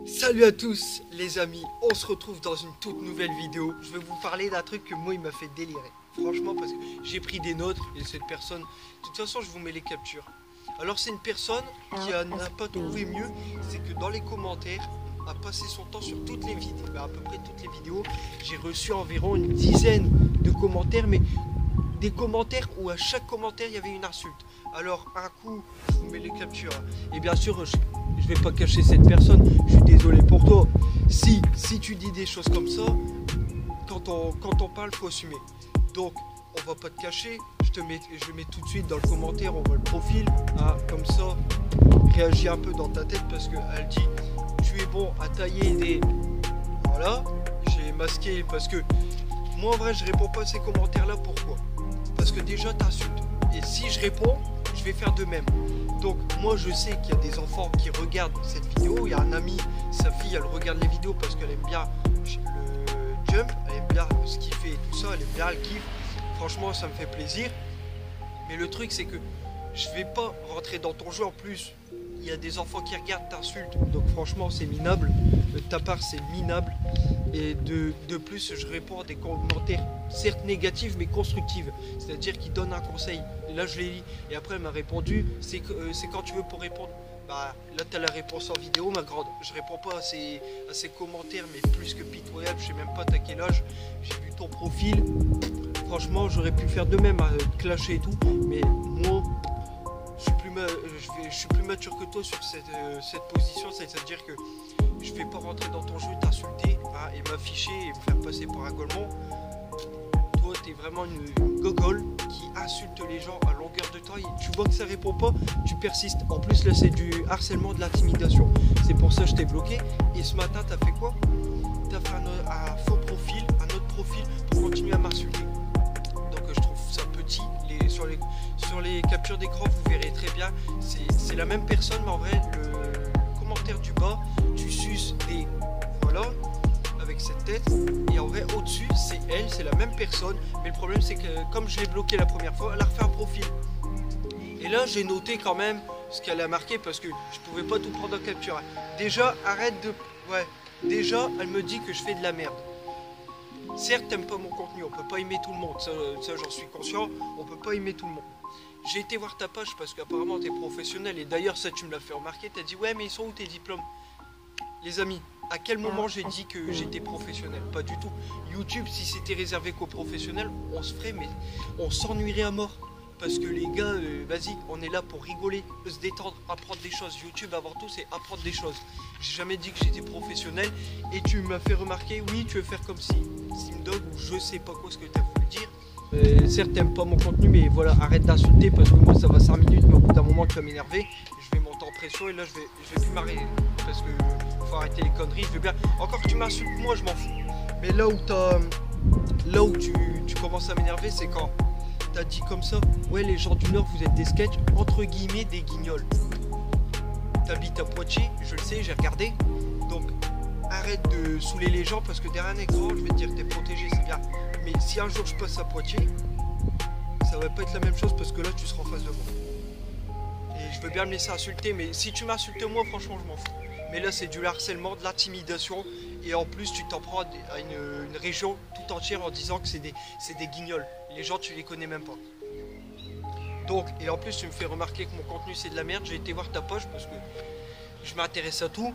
Salut à tous les amis, on se retrouve dans une toute nouvelle vidéo. Je vais vous parler d'un truc que moi il m'a fait délirer. Franchement parce que j'ai pris des notes et cette personne, de toute façon je vous mets les captures. Alors c'est une personne qui n'a pas trouvé mieux, c'est que dans les commentaires, a passé son temps sur toutes les vidéos, à peu près toutes les vidéos. J'ai reçu environ une dizaine de commentaires, mais des commentaires où à chaque commentaire il y avait une insulte. Alors un coup, je vous mets les captures. Et bien sûr, je vais pas cacher cette personne, je suis désolé pour toi. Si tu dis des choses comme ça, quand on parle, faut assumer. Donc, on va pas te cacher, je mets tout de suite dans le commentaire, on voit le profil, hein, comme ça, réagis un peu dans ta tête parce qu'elle dit, tu es bon à tailler des... Voilà, j'ai masqué parce que moi en vrai je réponds pas à ces commentaires là, pourquoi? Parce que déjà t'insultes, et si je réponds, je vais faire de même. Donc moi je sais qu'il y a des enfants qui regardent cette vidéo, il y a un ami, sa fille elle regarde les vidéos parce qu'elle aime bien le jump, elle aime bien ce qu'il fait et tout ça, elle aime bien, elle kiffe, franchement ça me fait plaisir. Mais le truc c'est que je vais pas rentrer dans ton jeu, en plus il y a des enfants qui regardent, t'insultent, donc franchement c'est minable, de ta part c'est minable. Et de plus je réponds à des commentaires certes négatifs mais constructifs, c'est à dire qui donnent un conseil, et là je les lis et après elle m'a répondu, c'est quand tu veux pour répondre. Bah là tu as la réponse en vidéo ma grande, je réponds pas à ces commentaires mais plus que pitoyable, je sais même pas t'as quel âge, j'ai vu ton profil, franchement j'aurais pu faire de même, te clasher et tout, mais moi je suis plus mature que toi sur cette position, c'est-à-dire que je vais pas rentrer dans ton jeu, t'insulter, hein, et m'afficher et me faire passer pour un golemon. Toi t'es vraiment une gogole qui insulte les gens à longueur de temps et tu vois que ça répond pas, tu persistes. En plus là c'est du harcèlement, de l'intimidation, c'est pour ça que je t'ai bloqué. Et ce matin t'as fait quoi? T'as fait un faux profil, un autre profil pour continuer à m'insulter. Donc je trouve ça petit, sur les captures d'écran vous verrez très bien, c'est la même personne mais en vrai le commentaire du bas, tu suces des... Voilà, avec cette tête, et en vrai au dessus c'est elle, c'est la même personne, mais le problème c'est que comme je l'ai bloqué la première fois, elle a refait un profil. Et là j'ai noté quand même ce qu'elle a marqué parce que je pouvais pas tout prendre en capture. Déjà arrête de... Ouais, déjà elle me dit que je fais de la merde. Certes t'aimes pas mon contenu, on peut pas aimer tout le monde, ça j'en suis conscient, on peut pas aimer tout le monde. J'ai été voir ta page parce qu'apparemment t'es professionnel, et d'ailleurs ça tu me l'as fait remarquer, t'as dit ouais mais ils sont où tes diplômes? Les amis, à quel moment j'ai dit que j'étais professionnel? Pas du tout. YouTube, si c'était réservé qu'aux professionnels, on se ferait, mais on s'ennuierait à mort. Parce que les gars, vas-y, on est là pour rigoler, se détendre, apprendre des choses. YouTube avant tout c'est apprendre des choses. J'ai jamais dit que j'étais professionnel, et tu m'as fait remarquer, oui tu veux faire comme si Simdog ou je sais pas quoi ce que tu as voulu dire. Certes t'aimes pas mon contenu, mais voilà, arrête d'insulter parce que moi ça va 5 minutes, mais au bout d'un moment tu vas m'énerver, je vais monter en pression et là je vais plus m'arrêter parce que faut arrêter les conneries, je veux bien, encore que tu m'insultes moi je m'en fous, mais là où tu commences à m'énerver c'est quand t'as dit comme ça, ouais les gens du Nord vous êtes des sketchs, entre guillemets des guignols. T'habites à Poitiers, je le sais, j'ai regardé, donc arrête de saouler les gens parce que derrière un écran, je vais te dire t'es protégé, c'est bien. Mais si un jour je passe à Poitiers, ça va pas être la même chose parce que là tu seras en face de moi. Et je veux bien me laisser insulter, mais si tu m'insultes moi, franchement je m'en fous. Mais là c'est du harcèlement, de l'intimidation, et en plus tu t'en prends à une région tout entière en disant que c'est des guignols. Les gens tu les connais même pas. Donc, et en plus tu me fais remarquer que mon contenu c'est de la merde, j'ai été voir ta page parce que je m'intéresse à tout.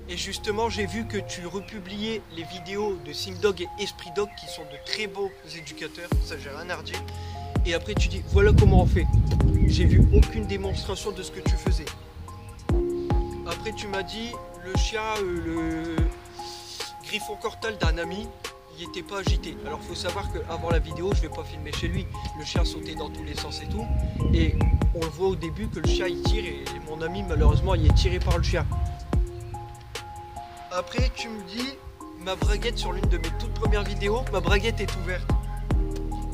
Et justement j'ai vu que tu republiais les vidéos de Simdog et Esprit Dog qui sont de très beaux éducateurs, ça j'ai rien à redire. Et après tu dis voilà comment on fait. J'ai vu aucune démonstration de ce que tu faisais. Après tu m'as dit le chien, le griffon cortal d'un ami, il n'était pas agité. Alors faut savoir qu'avant la vidéo je vais pas filmer chez lui, le chien sautait dans tous les sens et tout. Et on le voit au début que le chien il tire et mon ami malheureusement il est tiré par le chien. Après tu me dis ma braguette sur l'une de mes toutes premières vidéos, ma braguette est ouverte.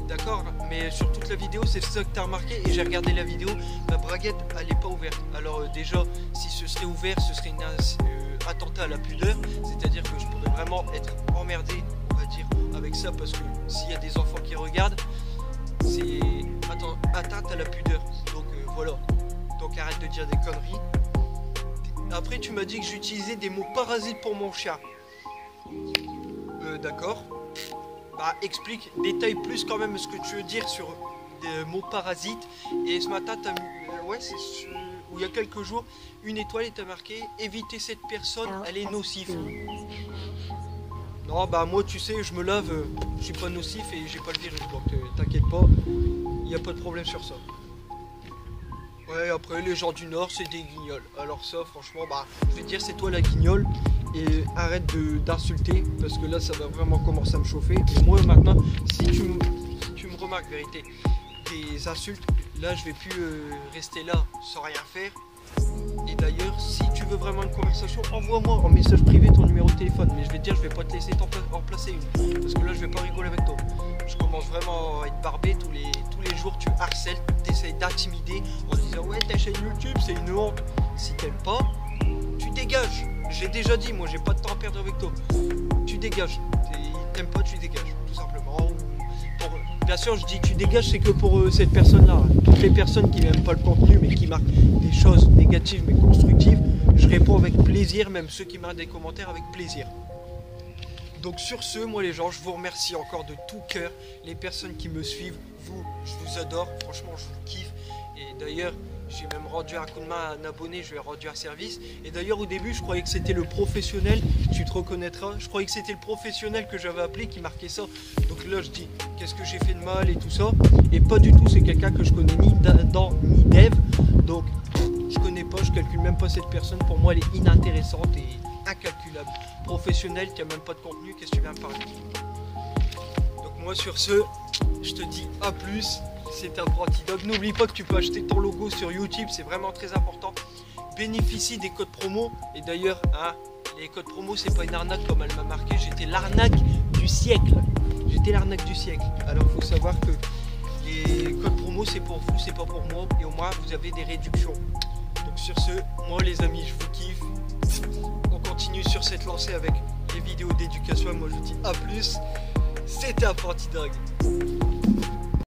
D'accord, mais sur toute la vidéo c'est ça que tu as remarqué et j'ai regardé la vidéo, ma braguette elle n'est pas ouverte. Alors déjà si ce serait ouvert ce serait un attentat à la pudeur, c'est-à-dire que je pourrais vraiment être emmerdé on va dire avec ça parce que s'il y a des enfants qui regardent c'est atteinte à la pudeur. Donc voilà, donc arrête de dire des conneries. Après tu m'as dit que j'utilisais des mots parasites pour mon chat. D'accord. Bah explique, détaille plus quand même ce que tu veux dire sur des mots parasites. Et ce matin t'as mis, ouais c'est où il y a quelques jours, une étoile et t'as marqué éviter cette personne, elle est nocive. Non bah moi tu sais je me lave, je suis pas nocif et j'ai pas le virus donc t'inquiète pas, il n'y a pas de problème sur ça. Ouais après les gens du Nord c'est des guignols, alors ça franchement bah je vais te dire c'est toi la guignole et arrête d'insulter parce que là ça va vraiment commencer à me chauffer et moi maintenant si tu me remarques vérité des insultes, là je vais plus rester là sans rien faire. Et d'ailleurs, si tu veux vraiment une conversation, envoie-moi en message privé ton numéro de téléphone. Mais je vais te dire, je vais pas te laisser en placer une. Parce que là, je vais pas rigoler avec toi. Je commence vraiment à être barbé. Tous les jours, tu harcèles, tu essayes d'intimider en disant ouais, ta chaîne YouTube, c'est une honte. Si t'aimes pas, tu dégages. J'ai déjà dit, moi, j'ai pas de temps à perdre avec toi. Tu dégages. T'aimes pas, tu dégages, tout simplement. Bien sûr, je dis tu dégages, c'est que pour cette personne-là. Toutes les personnes qui n'aiment pas le contenu, mais qui marquent des choses négatives mais constructives, je réponds avec plaisir, même ceux qui marquent des commentaires avec plaisir. Donc sur ce, moi les gens, je vous remercie encore de tout cœur. Les personnes qui me suivent, vous, je vous adore. Franchement, je vous kiffe. Et d'ailleurs, j'ai même rendu un coup de main à un abonné, je lui ai rendu un service. Et d'ailleurs, au début, je croyais que c'était le professionnel, tu te reconnaîtras. Je croyais que c'était le professionnel que j'avais appelé qui marquait ça. Donc là, je dis, qu'est-ce que j'ai fait de mal et tout ça. Et pas du tout, c'est quelqu'un que je connais ni d'Adam ni d'Ève. Donc, je connais pas, je calcule même pas cette personne. Pour moi, elle est inintéressante et incalculable. Professionnel qui a même pas de contenu, qu'est-ce que tu viens me parler? Donc moi, sur ce, je te dis à plus. C'était Apprenti Dog. N'oublie pas que tu peux acheter ton logo sur YouTube, c'est vraiment très important. Bénéficie des codes promo. Et d'ailleurs, hein, les codes promo, c'est pas une arnaque comme elle m'a marqué. J'étais l'arnaque du siècle. J'étais l'arnaque du siècle. Alors, il faut savoir que les codes promo, c'est pour vous, c'est pas pour moi. Et au moins, vous avez des réductions. Donc, sur ce, moi, les amis, je vous kiffe. On continue sur cette lancée avec les vidéos d'éducation. Moi, je vous dis à plus. C'était Apprenti Dog.